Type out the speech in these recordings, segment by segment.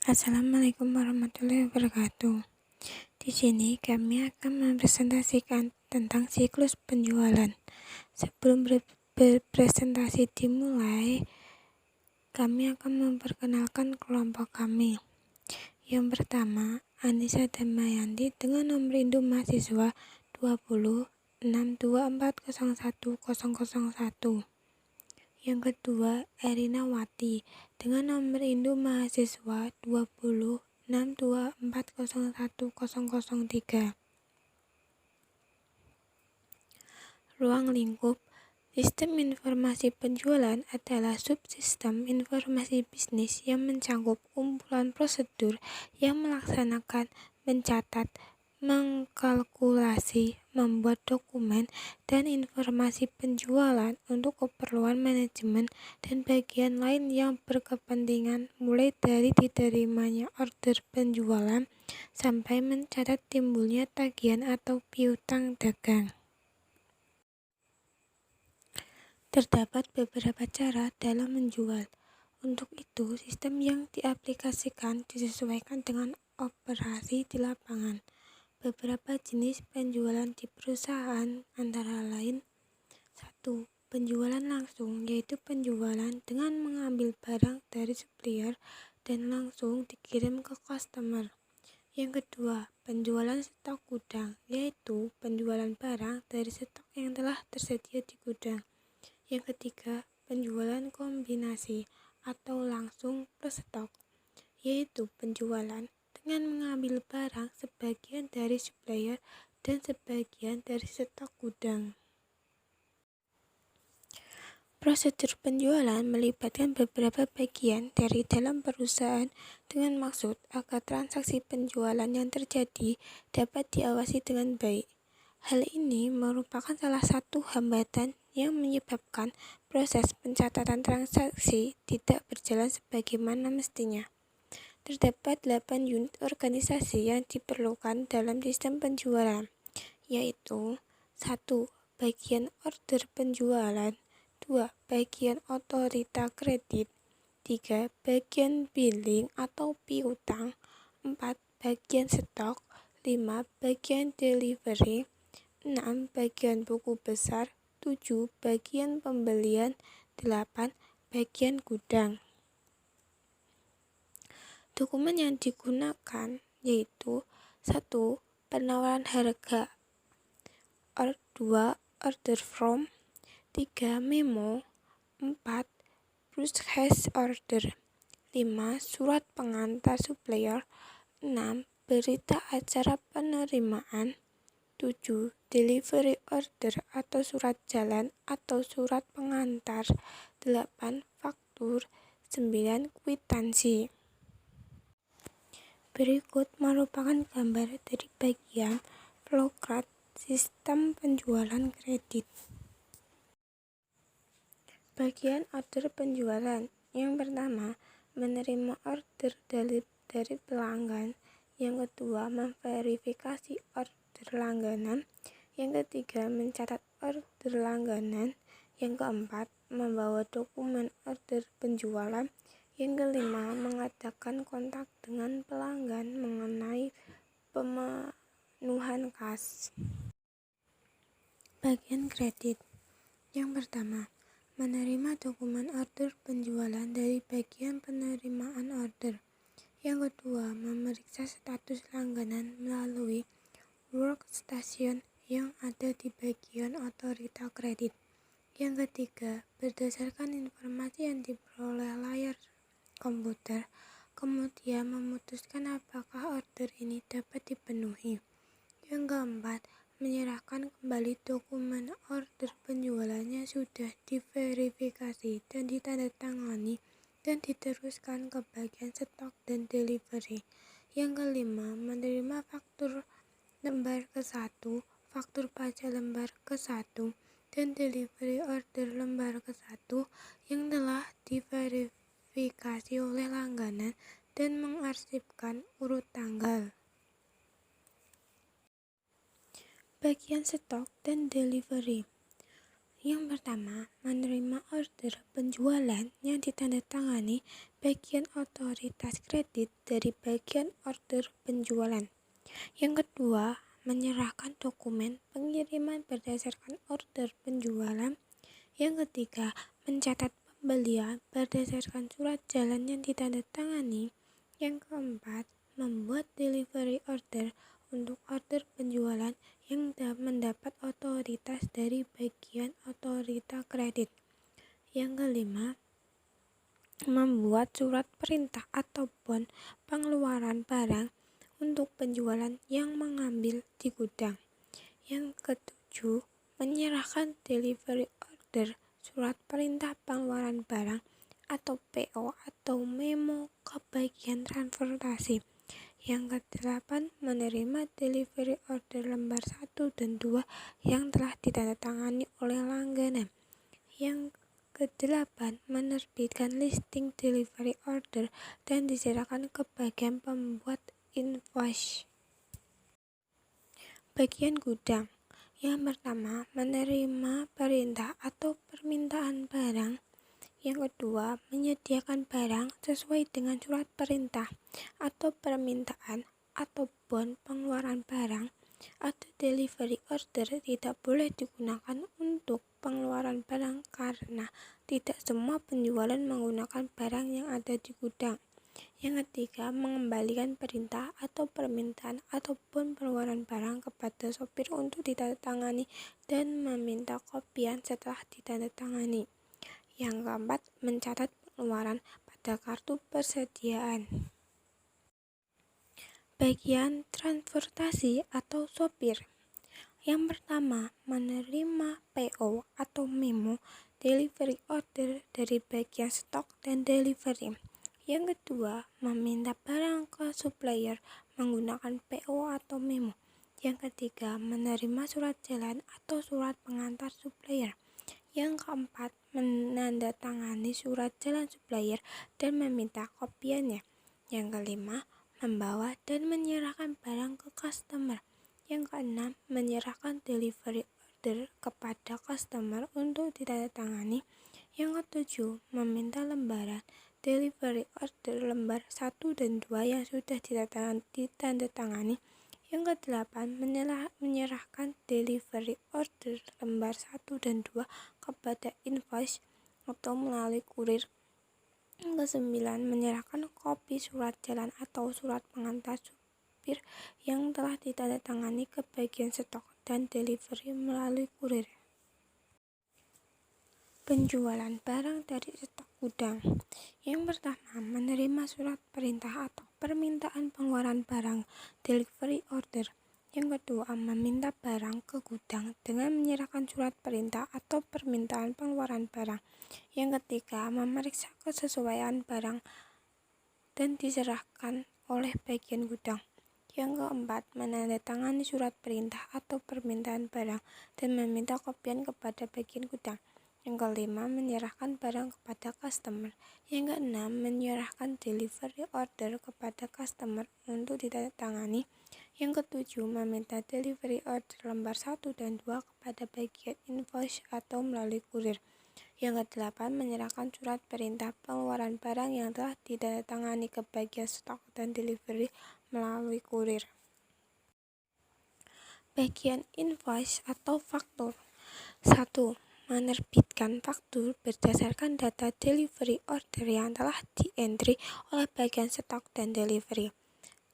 Assalamualaikum warahmatullahi wabarakatuh. Di sini kami akan mempresentasikan tentang siklus penjualan. Sebelum berpresentasi dimulai, kami akan memperkenalkan kelompok kami. Yang pertama, Anissa Damayanti dengan nomor induk mahasiswa 2062401001. Yang kedua, Erina Wati dengan nomor induk mahasiswa 2062401003. Ruang lingkup. Sistem informasi penjualan adalah subsistem informasi bisnis yang mencakup kumpulan prosedur yang melaksanakan, mencatat, mengkalkulasi, membuat dokumen, dan informasi penjualan untuk keperluan manajemen dan bagian lain yang berkepentingan, mulai dari diterimanya order penjualan sampai mencatat timbulnya tagihan atau piutang dagang. Terdapat beberapa cara dalam menjual. Untuk itu, sistem yang diaplikasikan disesuaikan dengan operasi di lapangan. Beberapa jenis penjualan di perusahaan antara lain: 1. Penjualan langsung, yaitu penjualan dengan mengambil barang dari supplier dan langsung dikirim ke customer. Yang kedua, penjualan stok gudang, yaitu penjualan barang dari stok yang telah tersedia di gudang. Yang ketiga, penjualan kombinasi atau langsung plus stok, yaitu penjualan dengan mengambil barang sebagian dari supplier dan sebagian dari stok gudang. Prosedur penjualan melibatkan beberapa bagian dari dalam perusahaan dengan maksud agar transaksi penjualan yang terjadi dapat diawasi dengan baik. Hal ini merupakan salah satu hambatan yang menyebabkan proses pencatatan transaksi tidak berjalan sebagaimana mestinya. Terdapat 8 unit organisasi yang diperlukan dalam sistem penjualan, yaitu 1. Bagian order penjualan, 2. Bagian otorita kredit, 3. Bagian billing atau piutang, 4. Bagian stok, 5. Bagian delivery, 6. Bagian buku besar, 7. Bagian pembelian, 8. Bagian gudang. Dokumen yang digunakan yaitu 1. Penawaran harga, 2. Order form, 3. Memo, 4. Purchase order, 5. Surat pengantar supplier, 6. Berita acara penerimaan, 7. Delivery order atau surat jalan atau surat pengantar, 8. Faktur, 9. Kwitansi. Berikut merupakan gambar dari bagian flowchart sistem penjualan kredit. Bagian order penjualan. Yang pertama, menerima order dari pelanggan. Yang kedua, memverifikasi order langganan. Yang ketiga, mencatat order langganan. Yang keempat, membawa dokumen order penjualan. Yang kelima, mengadakan kontak dengan pelanggan mengenai pemenuhan kas. Bagian kredit. Yang pertama, menerima dokumen order penjualan dari bagian penerimaan order. Yang kedua, memeriksa status langganan melalui workstation yang ada di bagian otorita kredit. Yang ketiga, berdasarkan informasi yang diperoleh layar komputer, kemudian memutuskan apakah order ini dapat dipenuhi. Yang keempat, menyerahkan kembali dokumen order penjualannya sudah diverifikasi dan ditandatangani dan diteruskan ke bagian stok dan delivery. Yang kelima, menerima faktur lembar ke-1, faktur pajak lembar ke-1, dan delivery order lembar ke-1 yang telah diverifikasi oleh langganan dan mengarsipkan urut tanggal. Bagian stok dan delivery. Yang pertama, menerima order penjualan yang ditandatangani bagian otoritas kredit dari bagian order penjualan. Yang kedua, menyerahkan dokumen pengiriman berdasarkan order penjualan. Yang ketiga, mencatat pembelian berdasarkan surat jalan yang ditandatangani. Yang keempat, membuat delivery order untuk order penjualan yang mendapat otoritas dari bagian otoritas kredit. Yang kelima, membuat surat perintah ataupun pengeluaran barang untuk penjualan yang mengambil di gudang. Yang ketujuh, menyerahkan delivery order, surat perintah pengeluaran barang atau PO atau memo ke bagian transportasi. Yang kedelapan, menerima delivery order lembar 1 dan 2 yang telah ditandatangani oleh langganan. Yang kedelapan, menerbitkan listing delivery order dan diserahkan ke bagian pembuat invoice. Bagian gudang. Yang pertama, menerima perintah atau permintaan barang. Yang kedua, menyediakan barang sesuai dengan surat perintah atau permintaan ataupun pengeluaran barang atau delivery order tidak boleh digunakan untuk pengeluaran barang karena tidak semua penjualan menggunakan barang yang ada di gudang. Yang ketiga, mengembalikan perintah atau permintaan ataupun pengeluaran barang kepada sopir untuk ditandatangani dan meminta kopian setelah ditandatangani. Yang keempat, mencatat pengeluaran pada kartu persediaan. Bagian transportasi atau sopir. Yang pertama, menerima PO atau memo delivery order dari bagian stok dan delivery. Yang kedua, meminta barang ke supplier menggunakan PO atau memo. Yang ketiga, menerima surat jalan atau surat pengantar supplier. Yang keempat, menandatangani surat jalan supplier dan meminta kopiannya. Yang kelima, membawa dan menyerahkan barang ke customer. Yang keenam, menyerahkan delivery order kepada customer untuk ditandatangani. Yang ketujuh, meminta lembaran delivery order lembar 1 dan 2 yang sudah ditandatangani. Yang kedelapan, menyerahkan delivery order lembar 1 dan 2 kepada invoice atau melalui kurir. Yang kesembilan, menyerahkan kopi surat jalan atau surat pengantar supir yang telah ditandatangani ke bagian stok dan delivery melalui kurir. Penjualan barang dari stok gudang. Yang pertama, menerima surat perintah atau permintaan pengeluaran barang delivery order. Yang kedua, meminta barang ke gudang dengan menyerahkan surat perintah atau permintaan pengeluaran barang. Yang ketiga, memeriksa kesesuaian barang dan diserahkan oleh bagian gudang. Yang keempat, menandatangani surat perintah atau permintaan barang dan meminta kopian kepada bagian gudang. Yang kelima, menyerahkan barang kepada customer. Yang keenam, menyerahkan delivery order kepada customer untuk ditandatangani. Yang ketujuh, meminta delivery order lembar 1 dan 2 kepada bagian invoice atau melalui kurir. Yang kedelapan, menyerahkan surat perintah pengeluaran barang yang telah ditandatangani ke bagian stok dan delivery melalui kurir. Bagian invoice atau faktur. 1. Menerbitkan faktur berdasarkan data delivery order yang telah di-entry oleh bagian stok dan delivery.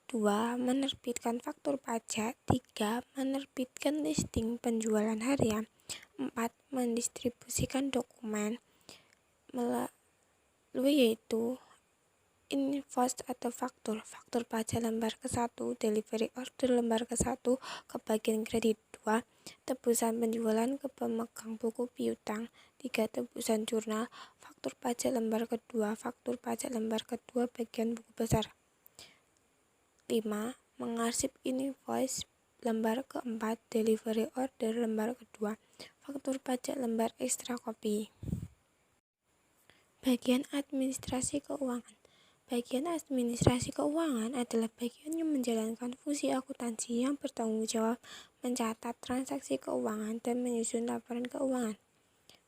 2. Menerbitkan faktur pajak. 3. Menerbitkan listing penjualan harian. 4. Mendistribusikan dokumen melalui yaitu invoice atau faktur pajak lembar ke-1, delivery order lembar ke-1 ke bagian kredit. 2. Tebusan penjualan ke pemegang buku piutang. 3. Tebusan jurnal faktur pajak lembar kedua, faktur pajak lembar kedua bagian buku besar. 5. Mengarsip invoice lembar ke-4, delivery order lembar kedua, faktur pajak lembar ekstra kopi. Bagian administrasi keuangan. Bagian administrasi keuangan adalah bagian yang menjalankan fungsi akuntansi yang bertanggung jawab mencatat transaksi keuangan dan menyusun laporan keuangan.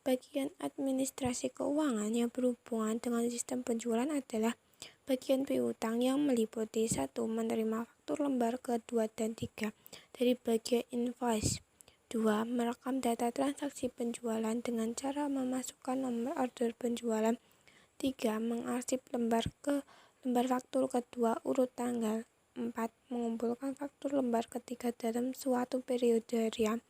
Bagian administrasi keuangan yang berhubungan dengan sistem penjualan adalah bagian piutang yang meliputi 1. Menerima faktur lembar kedua dan 3 dari bagian invoice. 2. Merekam data transaksi penjualan dengan cara memasukkan nomor order penjualan. 3. Mengarsip lembar faktur kedua urut tanggal. 4. Mengumpulkan faktur lembar ketiga dalam suatu periode harian.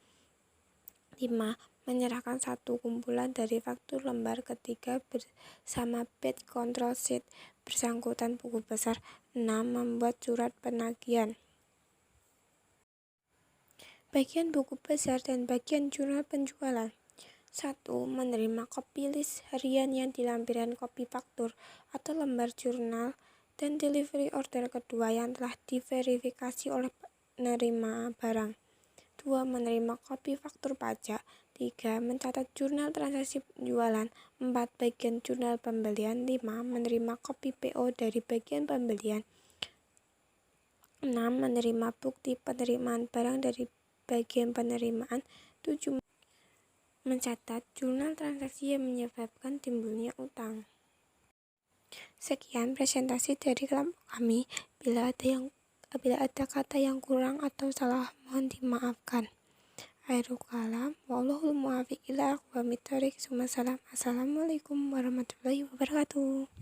5. Menyerahkan satu kumpulan dari faktur lembar ketiga bersama batch control sheet bersangkutan buku besar. 6. Membuat surat penagihan. Bagian buku besar dan bagian jurnal penjualan. 1. Menerima kopi list harian yang dilampirkan kopi faktur atau lembar jurnal dan delivery order kedua yang telah diverifikasi oleh penerima barang. 2. Menerima kopi faktur pajak. 3. Mencatat jurnal transaksi penjualan. 4. Bagian jurnal pembelian. 5. Menerima kopi PO dari bagian pembelian. 6. Menerima bukti penerimaan barang dari bagian penerimaan. 7. Mencatat jurnal transaksi yang menyebabkan timbulnya utang. Sekian presentasi dari kelompok kami. Bila ada kata yang kurang atau salah, mohon dimaafkan. Akhirul kalam, wallahul muwaffiq ila aqwamit thoriq. Assalamualaikum warahmatullahi wabarakatuh.